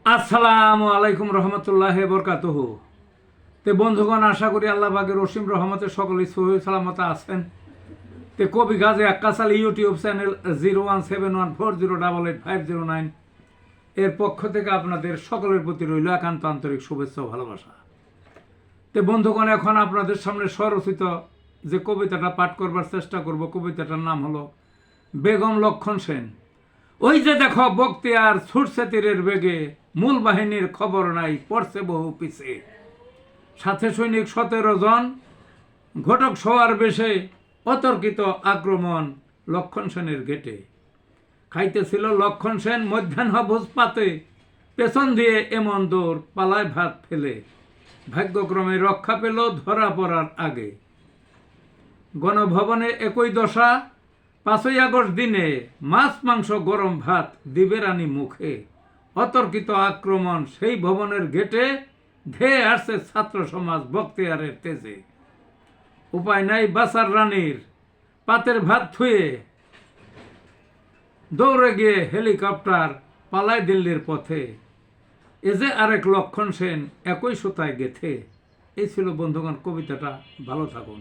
আসসালামু আলাইকুম রহমতুল্লাহ বরকাতুহ। তে বন্ধুগণ, আশা করি আল্লাহ পাকের অসীম রহমতে সকলেই সহি সালামত আছেন। তে কবি গাজী আক্কাস আলী ইউটিউব চ্যানেল 017140885009 এর পক্ষ থেকে আপনাদের সকলের প্রতি রইল একান্ত আন্তরিক শুভেচ্ছা ও ভালোবাসা। তে বন্ধুগণ, এখন আপনাদের সামনে স্বরচিত যে কবিতাটা পাঠ করবার চেষ্টা করব, কবিতাটার নাম হলো বেগম লক্ষণ সেন। ওই যে দেখো বক্তিয়ার ছুটছে তীরের বেগে, মূল বাহিনীর খবর নাই, পড়ছে বহু পিছে। সাথে সৈনিক 17 জন, ঘটক সওয়ার বেশে, অতর্কিত আক্রমণ লক্ষণ সেনের গেটে। খাইতেছিল লক্ষণ সেন মধ্যাহ্ন ভোজ পাতে, পেছন দিয়ে এমন দৌড় পালায় ভাত ফেলে। ভাগ্যক্রমে রক্ষা পেল ধরা পড়ার আগে। গণভবনে একই দশা, 5ই আগস্ট দিনে মাছ মাংস গরম ভাত দিবে রানী মুখে। অতর্কিত আক্রমণ সেই ভবনের গেটে, ধেয়ে আসছে ছাত্র সমাজ বক্তিয়ারের তেজে। উপায় নাই বাসার রানীর, পাতের ভাত থুয়ে দৌড়ে গিয়ে হেলিকপ্টার পালায় দিল্লির পথে। এ যে আরেক লক্ষণ সেন, একই সুতায় গেথে। এই ছিল বন্ধুগণ কবিতাটা। ভালো থাকুন।